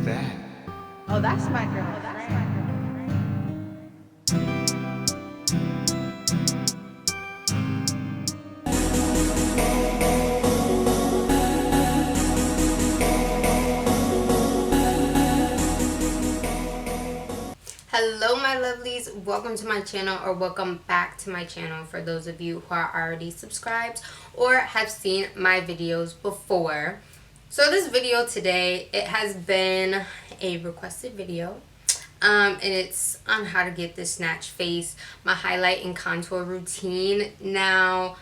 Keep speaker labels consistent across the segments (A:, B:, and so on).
A: that?
B: Oh, that's my girl. Oh, that's my girl.
C: Hello my lovelies, welcome to my channel, or welcome back to my channel for those of you who are already subscribed or have seen my videos before. So this video today, it has been a requested video, and it's on how to get this snatch face, my highlight and contour routine. Now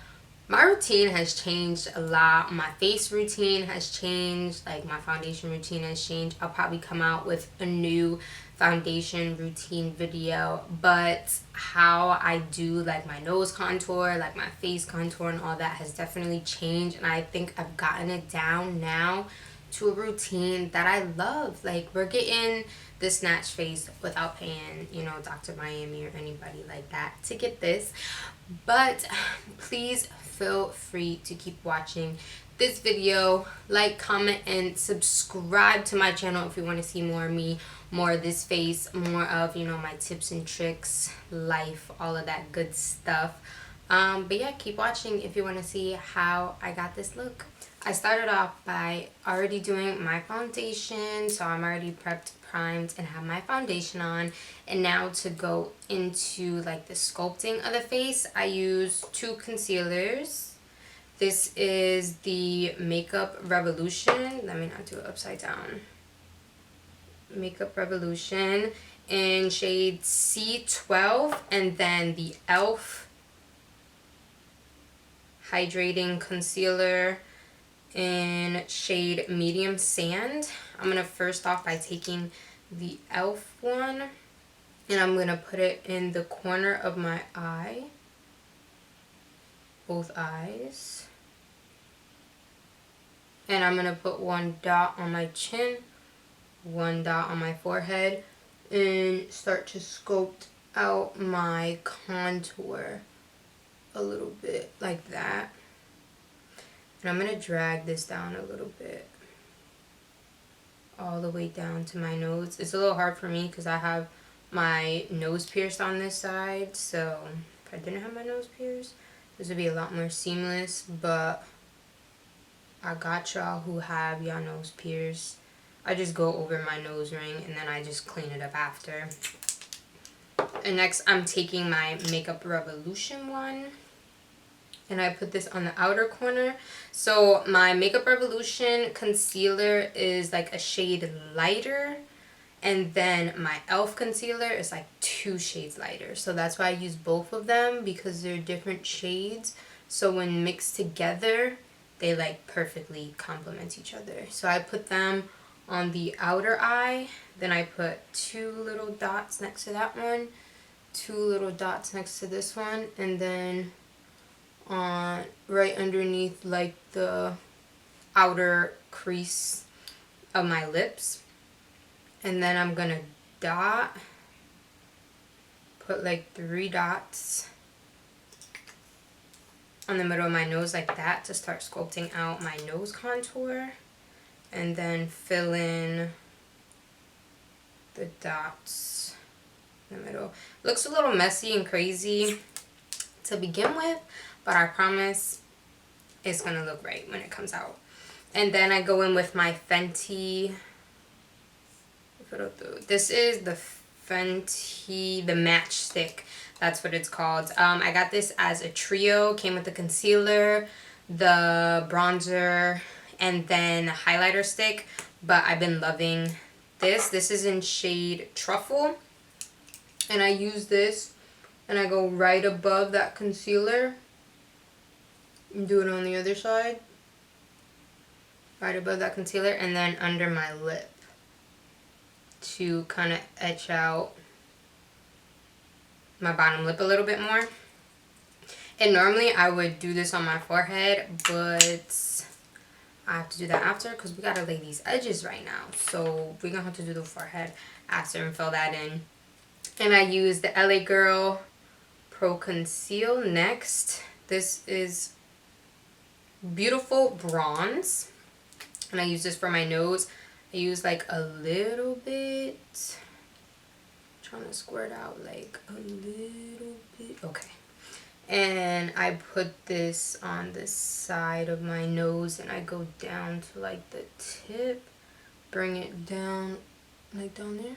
C: my routine has changed a lot. My face routine has changed, like my foundation routine has changed. I'll probably come out with a new foundation routine video, but how I do like my nose contour, like my face contour and all that has definitely changed, and I think I've gotten it down now to a routine that I love. Like, we're getting this snatch face without paying, you know, Dr. Miami or anybody like that to get this. But please feel free to keep watching this video. Like, comment, and subscribe to my channel if you want to see more of me, more of this face, more of, you know, my tips and tricks, life, all of that good stuff. But yeah, keep watching if you want to see how I got this look. I started off by already doing my foundation, so I'm already prepped, primed, and have my foundation on. And now to go into like the sculpting of the face, I use two concealers. This is the Makeup Revolution. Let me not do it upside down. Makeup Revolution in shade C12, and then the E.L.F. Hydrating Concealer in shade Medium Sand. I'm going to first off by taking the E.L.F. one, and I'm going to put it in the corner of my eye, both eyes. And I'm going to put one dot on my chin, one dot on my forehead, and start to sculpt out my contour a little bit like that. And I'm going to drag this down a little bit, all the way down to my nose. It's a little hard for me because I have my nose pierced on this side, so if I didn't have my nose pierced, this would be a lot more seamless. But I got y'all who have y'all nose pierced. I just go over my nose ring and then I just clean it up after. And next I'm taking my Makeup Revolution one, and I put this on the outer corner. So my Makeup Revolution concealer is like a shade lighter, and then my E.L.F. concealer is like 2 shades lighter. So that's why I use both of them, because they're different shades. So when mixed together, they like perfectly complement each other. So I put them on the outer eye, then I put 2 little dots next to that one, 2 little dots next to this one, and then on right underneath like the outer crease of my lips. And then I'm gonna dot, put like 3 dots on the middle of my nose like that to start sculpting out my nose contour, and then fill in the dots in the middle. Looks a little messy and crazy to begin with, but I promise it's gonna look right when it comes out. And then I go in with my Fenty. This is the Fenty, the Matchstick. That's what it's called. I got this as a trio. Came with the concealer, the bronzer, and then the highlighter stick. But I've been loving this. This is in shade Truffle. And I use this, and I go right above that concealer. And do it on the other side. Right above that concealer, and then under my lip to kind of etch out my bottom lip a little bit more. And normally I would do this on my forehead, but I have to do that after because we gotta lay these edges right now. So we're gonna have to do the forehead after and fill that in. And I use the LA Girl Pro Conceal next. This is beautiful bronze, and I use this for my nose. I use like a little bit. Trying to squirt out like a little bit. Okay. And I put this on the side of my nose and I go down to like the tip. Bring it down like down there.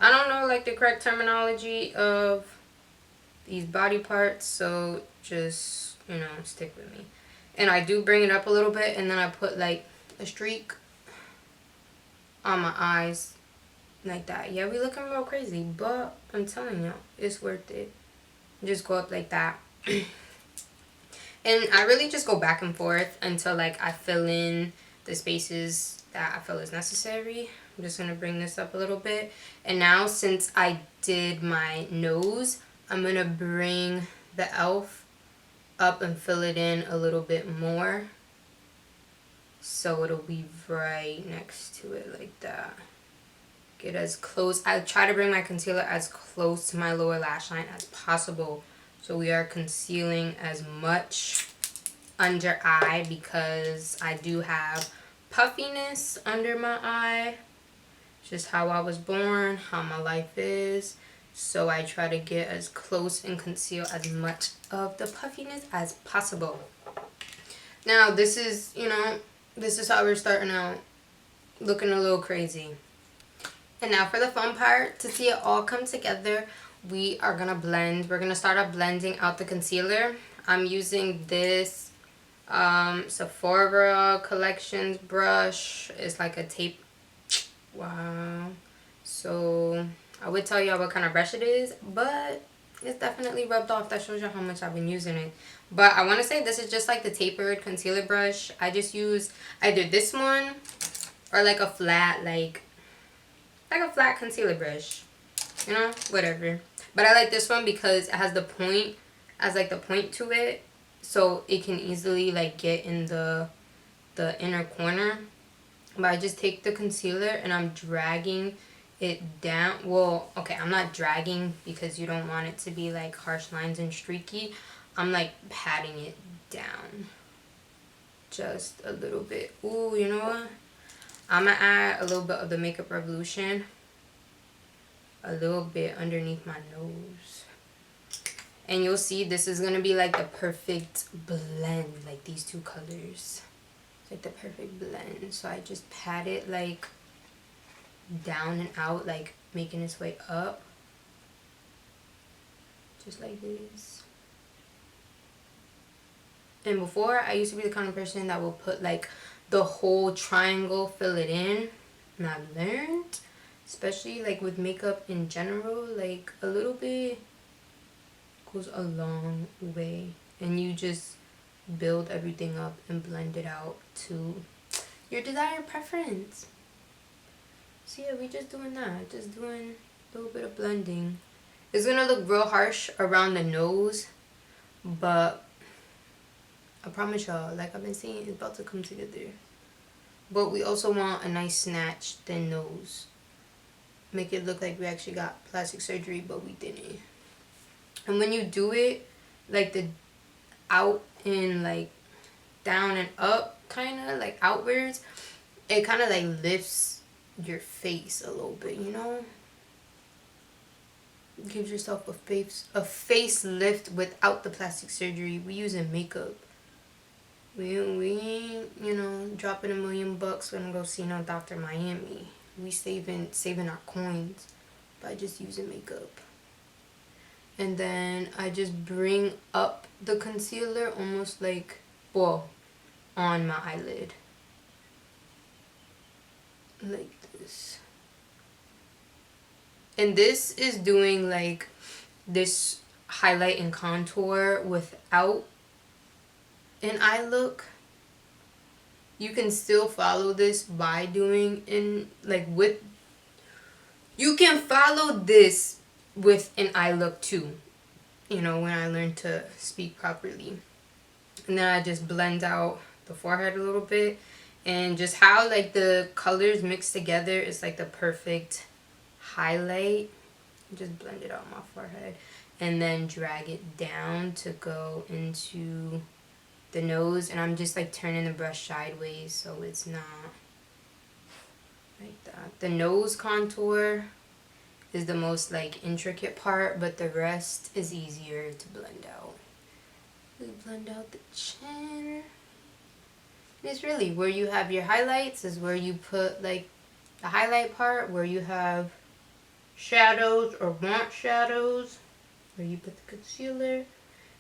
C: I don't know like the correct terminology of these body parts, so just, you know, stick with me. And I do bring it up a little bit, and then I put like a streak on my eyes like that. Yeah, we looking real crazy, but I'm telling you, it's worth it. Just go up like that. And I really just go back and forth until like I fill in the spaces that I feel is necessary. I'm just going to bring this up a little bit. And now since I did my nose, I'm going to bring the e.l.f. up and fill it in a little bit more. So it'll be right next to it like that. Get as close. I try to bring my concealer as close to my lower lash line as possible. So we are concealing as much under eye because I do have puffiness under my eye. Just how I was born, how my life is. So I try to get as close and conceal as much of the puffiness as possible. Now this is, you know, this is how we're starting out. Looking a little crazy. And now for the fun part, to see it all come together, we are going to blend. We're going to start off blending out the concealer. I'm using this Sephora Collections brush. It's like a tape. Wow. So I would tell y'all what kind of brush it is, but it's definitely rubbed off. That shows you how much I've been using it. But I want to say this is just like the tapered concealer brush. I just use either this one or like a flat, like a flat concealer brush, you know, whatever. But I like this one because it has the point, to it, so it can easily like get in the inner corner. But I just take the concealer and I'm dragging it down. Well, okay, I'm not dragging because you don't want it to be like harsh lines and streaky. I'm like patting it down just a little bit. Ooh, you know what? I'm going to add a little bit of the Makeup Revolution. A little bit underneath my nose. And you'll see this is going to be like the perfect blend. Like these two colors. It's like the perfect blend. So I just pat it like down and out. Like making its way up. Just like this. And before, I used to be the kind of person that will put like the whole triangle, fill it in. And I learned, especially like with makeup in general, like a little bit goes a long way. And you just build everything up and blend it out to your desired preference. So yeah, we just doing that. Just doing a little bit of blending. It's gonna look real harsh around the nose, but I promise y'all, like I've been saying, it's about to come together. But we also want a nice snatched thin nose. Make it look like we actually got plastic surgery, but we didn't. And when you do it, like the out and like down and up, kind of like outwards, it kind of like lifts your face a little bit, you know? Gives yourself a facelift without the plastic surgery. We using makeup. We ain't, you know, dropping $1 million when I go see no Dr. Miami. We saving our coins by just using makeup. And then I just bring up the concealer almost like, well, on my eyelid. Like this. And this is doing like this highlight and contour without an eye look. You can still follow this by doing you can follow this with an eye look too, you know, when I learned to speak properly. And then I just blend out the forehead a little bit, and just how like the colors mix together is like the perfect highlight. Just blend it out on my forehead and then drag it down to go into the nose. And I'm just like turning the brush sideways so it's not like that. The nose contour is the most like intricate part, but the rest is easier to blend out. We blend out the chin. And it's really where you have your highlights is where you put like the highlight part, where you have shadows or want shadows, where you put the concealer.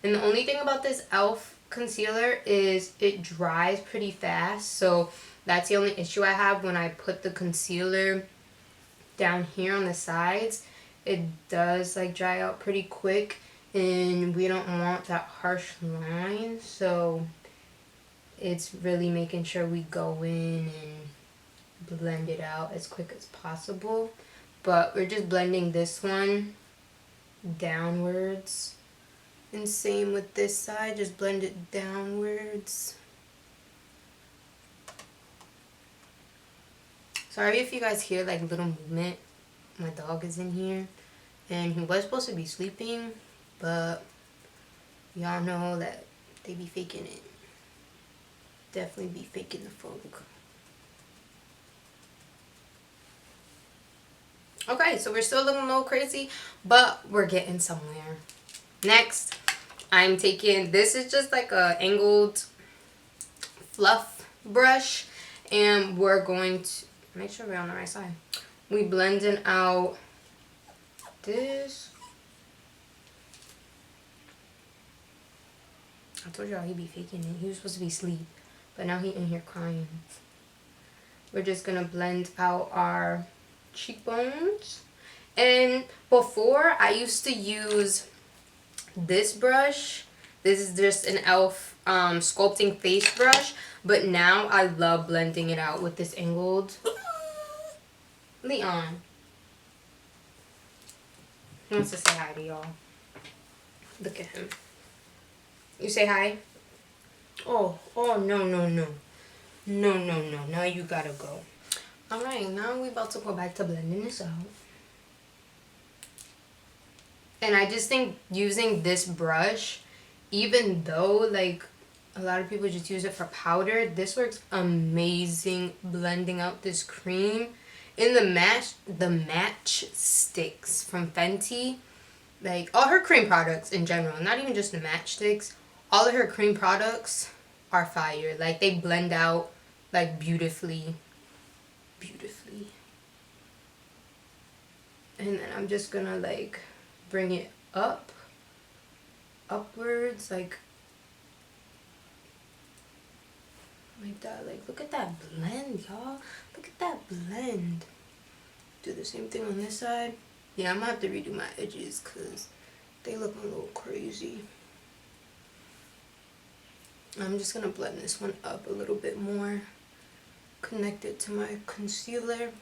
C: And the only thing about this e.l.f. concealer is it dries pretty fast, so that's the only issue I have when I put the concealer down here on the sides. It does like dry out pretty quick, and we don't want that harsh line, so it's really making sure we go in and blend it out as quick as possible. But we're just blending this one downwards, and same with this side, just blend it downwards. Sorry if you guys hear like little movement. My dog is in here and he was supposed to be sleeping, but y'all know that they be faking it. Definitely be faking the funk. Okay, so we're still looking a little crazy, but we're getting somewhere. Next, I'm taking, this is just like a angled fluff brush, and we're going to make sure we're on the right side. We blending out this. I told y'all he be faking it. He was supposed to be asleep, but now he in here crying. We're just gonna blend out our cheekbones. And before, I used to use this brush. This is just an e.l.f. Sculpting face brush, but now I love blending it out with this angled. Leon, he wants to say hi to y'all. Look at him. You say hi? Oh, no, no, no. No, no, no. Now you gotta go. Alright, now we're about to go back to blending this out. And I just think using this brush, even though like a lot of people just use it for powder, this works amazing blending out this cream. In the match sticks from Fenty, like all her cream products in general, not even just the matchsticks, all of her cream products are fire. Like they blend out like beautifully. And then I'm just gonna like bring it upwards, like that. Like look at that blend, y'all. Look at that blend. Do the same thing on this side. Yeah, I'm gonna have to redo my edges because they look a little crazy. I'm just gonna blend this one up a little bit more, connect it to my concealer.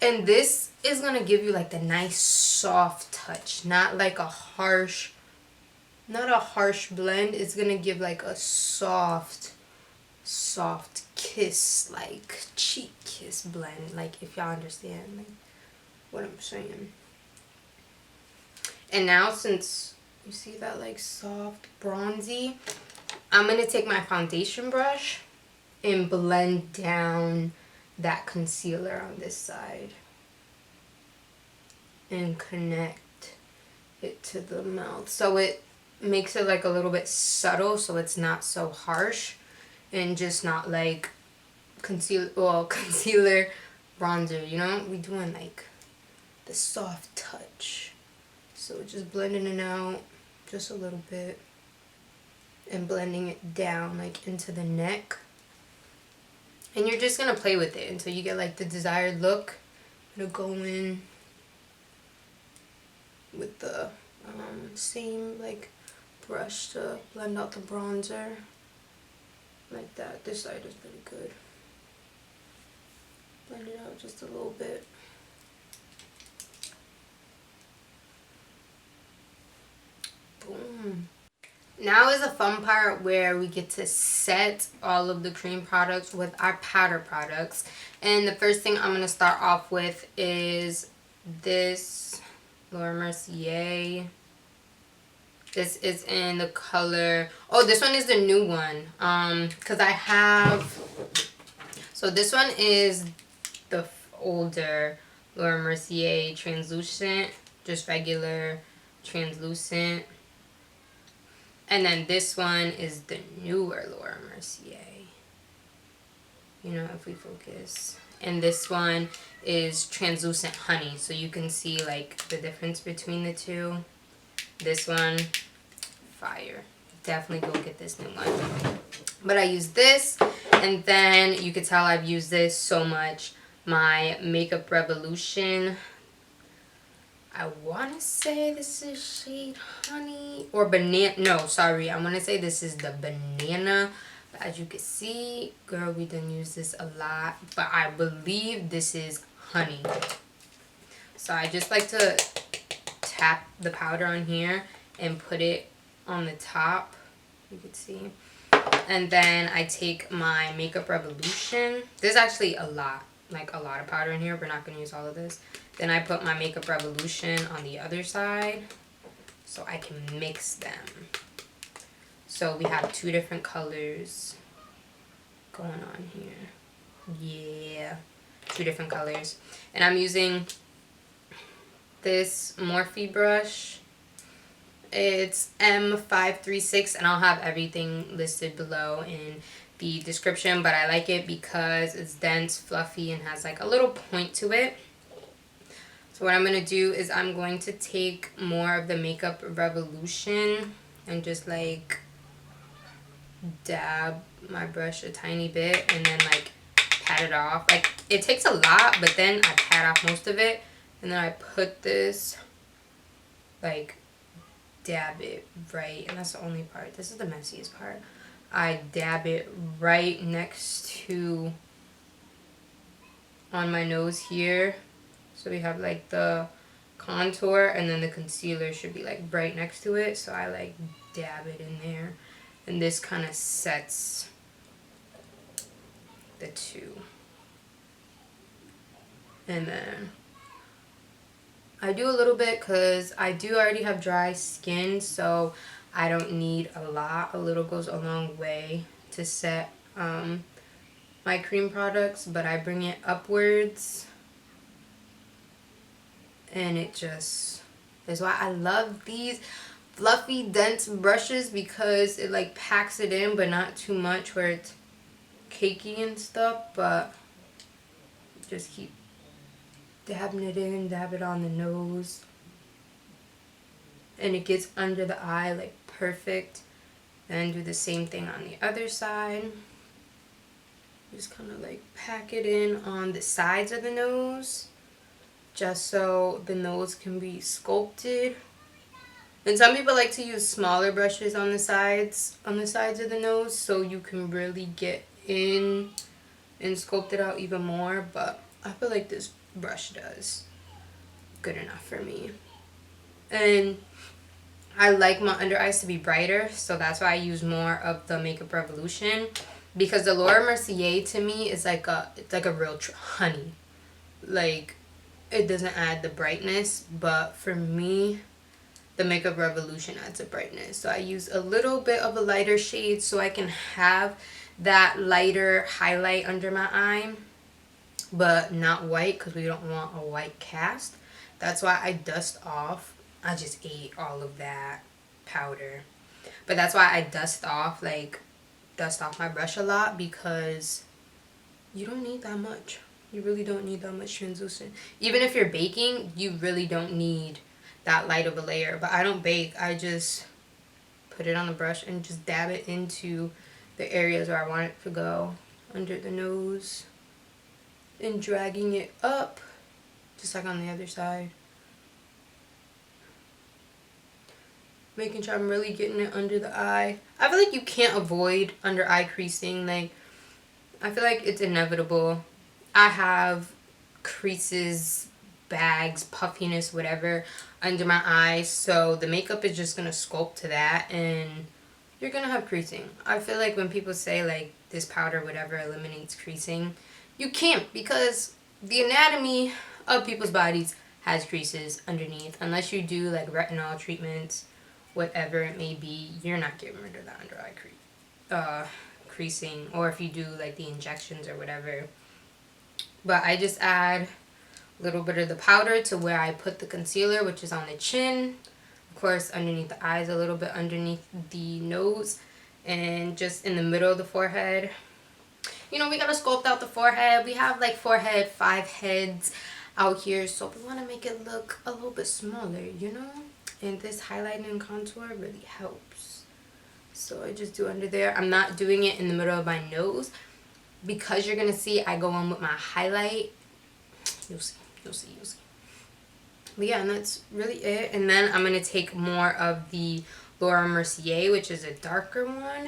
C: And this is gonna give you like the nice soft touch, not like a harsh, not a harsh blend. It's gonna give like a soft kiss, like cheek kiss blend, like if y'all understand like what I'm saying. And now since you see that like soft bronzy, I'm gonna take my foundation brush and blend down that concealer on this side and connect it to the mouth, so it makes it like a little bit subtle, so it's not so harsh and just not like concealer bronzer, you know. We doing like the soft touch, so just blending it out just a little bit and blending it down like into the neck. And you're just gonna play with it until you get like the desired look. I'm gonna go in with the same like brush to blend out the bronzer like that. This side is pretty good. Blend it out just a little bit. Boom. Now is a fun part where we get to set all of the cream products with our powder products. And the first thing I'm going to start off with is this Laura Mercier. This is in the color, oh, this one is the new one. Because I have, so this one is the older Laura Mercier translucent, just regular translucent. And then this one is the newer Laura Mercier. You know, if we focus. And this one is translucent honey. So you can see like the difference between the two. This one, fire. Definitely go get this new one. But I use this, and then you could tell I've used this so much. My Makeup Revolution. I want to say this is shade Honey or Banana. No, sorry. I want to say this is the Banana. But as you can see, girl, we done use this a lot. But I believe this is Honey. So I just like to tap the powder on here and put it on the top. You can see. And then I take my Makeup Revolution. There's actually a lot. Like a lot of powder in here. We're not going to use all of this. Then I put my Makeup Revolution on the other side so I can mix them. So we have two different colors going on here. Yeah, two different colors. And I'm using this Morphe brush. It's M536, and I'll have everything listed below in the description, but I like it because it's dense, fluffy, and has like a little point to it. So what I'm going to do is I'm going to take more of the Makeup Revolution and just like dab my brush a tiny bit and then like pat it off. Like it takes a lot, but then I pat off most of it, and then I put this, like dab it right, and that's the only part. This is the messiest part. I dab it right next to on my nose here. So we have like the contour, and then the concealer should be like right next to it. So I like dab it in there, and this kind of sets the two. And then I do a little bit because I do already have dry skin, so I don't need a lot. A little goes a long way to set my cream products, but I bring it upwards, and it just is why I love these fluffy dense brushes, because it like packs it in but not too much where it's cakey and stuff, but just keep dabbing it in, dab it on the nose, and it gets under the eye like perfect. Then do the same thing on the other side. Just kind of like pack it in on the sides of the nose, just so the nose can be sculpted. And some people like to use smaller brushes on the sides of the nose, so you can really get in and sculpt it out even more. But I feel like this brush does good enough for me. And I like my under eyes to be brighter, so that's why I use more of the Makeup Revolution, because the Laura Mercier to me is like it's like a real honey. Like it doesn't add the brightness, but for me the Makeup Revolution adds a brightness. So I use a little bit of a lighter shade so I can have that lighter highlight under my eye, but not white, because we don't want a white cast. That's why I dust off. I just ate all of that powder, but that's why I dust off my brush a lot, because you don't need that much. You really don't need that much translucent. Even if you're baking, you really don't need that light of a layer. But I don't bake. I just put it on the brush and just dab it into the areas where I want it to go, under the nose, and dragging it up just like on the other side, making sure I'm really getting it under the eye. I feel like you can't avoid under eye creasing. Like I feel like it's inevitable. I have creases, bags, puffiness, whatever under my eyes, so the makeup is just gonna sculpt to that, and you're gonna have creasing. I feel like when people say like this powder whatever eliminates creasing, you can't, because the anatomy of people's bodies has creases underneath. Unless you do like retinol treatments, whatever it may be, you're not getting rid of that under eye creasing. Or if you do like the injections or whatever, But I just add a little bit of the powder to where I put the concealer, which is on the chin. Of course, underneath the eyes, a little bit underneath the nose, and just in the middle of the forehead. You know, we gotta sculpt out the forehead. We have like forehead 5 heads out here, so we want to make it look a little bit smaller, you know? And this highlighting and contour really helps. So I just do under there. I'm not doing it in the middle of my nose because you're gonna see I go on with my highlight. You'll see, you'll see, you'll see. But yeah, and that's really it. And then I'm gonna take more of the Laura Mercier, which is a darker one,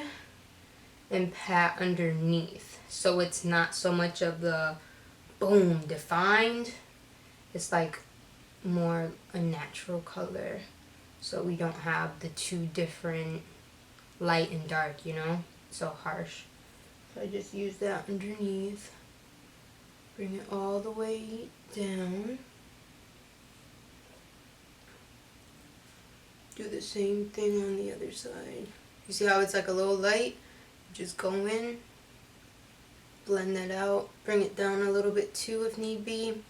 C: and pat underneath, so it's not so much of the boom defined. It's like more a natural color, so we don't have the two different light and dark, you know, so harsh. So I just use that underneath, bring it all the way down, do the same thing on the other side. You see how it's like a little light? Just go in, blend that out, bring it down a little bit too if need be.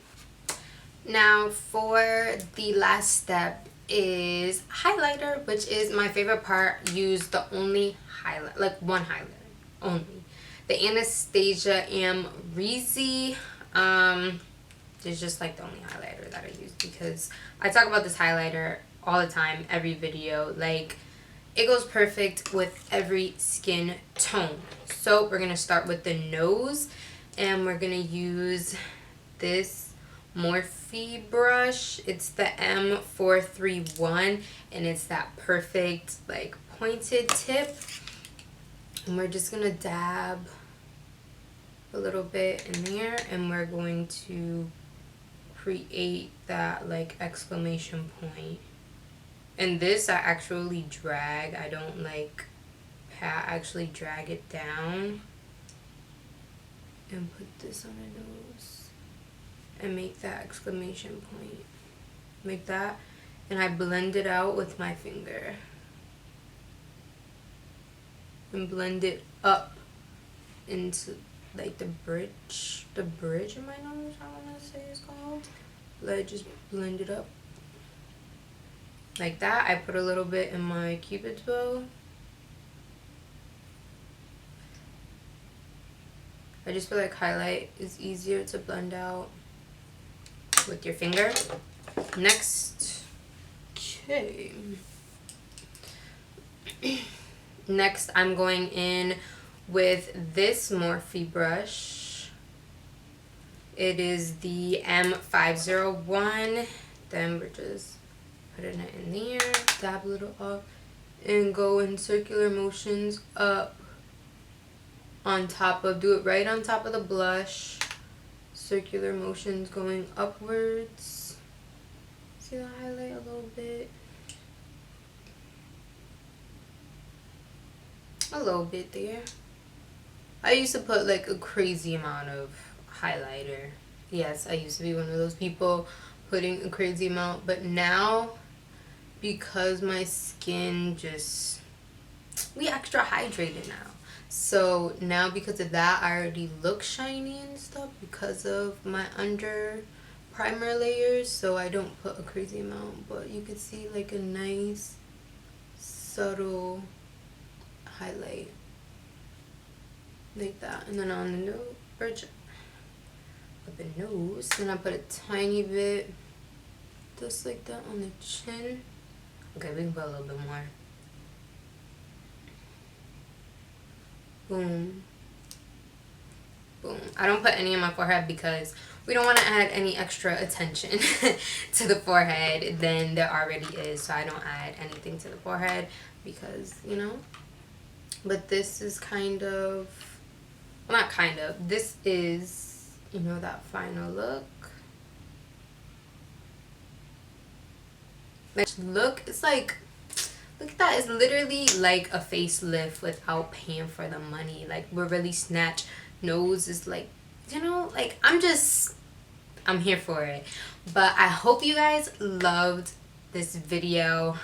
C: Now for the last step is highlighter, which is my favorite part. Use the only highlight, like one highlighter only. The Anastasia Amrezy. It's just like the only highlighter that I use because I talk about this highlighter all the time, every video. Like, it goes perfect with every skin tone. So we're going to start with the nose, and we're going to use this Morphe brush. It's the M431, and it's that perfect like pointed tip. And we're just going to dab a little bit in there, and we're going to create that like exclamation point. And this I actually drag. I don't like pat, I actually drag it down and put this on the nose and make that exclamation point. Make that, and I blend it out with my finger and blend it up into like the bridge of my nose, I want to say it's called. Like, just blend it up like that. I put a little bit in my Cupid's bow. I just feel like highlight is easier to blend out with your finger. Next, okay. Next, I'm going in with this Morphe brush. It is the M501. Then we're just putting it in there, dab a little up, and go in circular motions up on top of, do it right on top of the blush. Circular motions going upwards. See the highlight a little bit? A little bit there. I used to put like a crazy amount of highlighter. Yes, I used to be one of those people putting a crazy amount, but now, because my skin just, we extra hydrated now. So now because of that, I already look shiny and stuff because of my under primer layers. So I don't put a crazy amount, but you can see like a nice subtle highlight like that. And then on the nose, with the nose, then I put a tiny bit just like that on the chin. Okay, we can put a little bit more. Boom. Boom. I don't put any on my forehead because we don't want to add any extra attention to the forehead than there already is. So I don't add anything to the forehead because, you know. But this is kind of, well, not kind of, this is, you know, that final look. Look, it's like, look at that. It's literally like a facelift without paying for the money. Like, we're really snatched. Nose is like, you know, like, I'm here for it. But I hope you guys loved this video.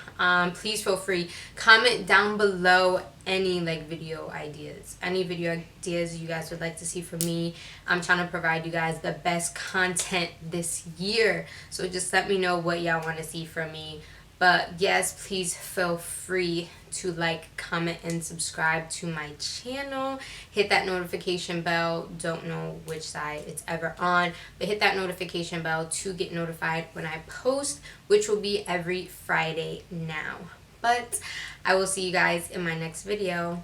C: Please feel free, comment down below any like video ideas, you guys would like to see from me. I'm trying to provide you guys the best content this year, so just let me know what y'all want to see from me. But yes, please feel free to like, comment, and subscribe to my channel. Hit that notification bell. Don't know which side it's ever on, but hit that notification bell to get notified when I post, which will be every Friday now. But I will see you guys in my next video.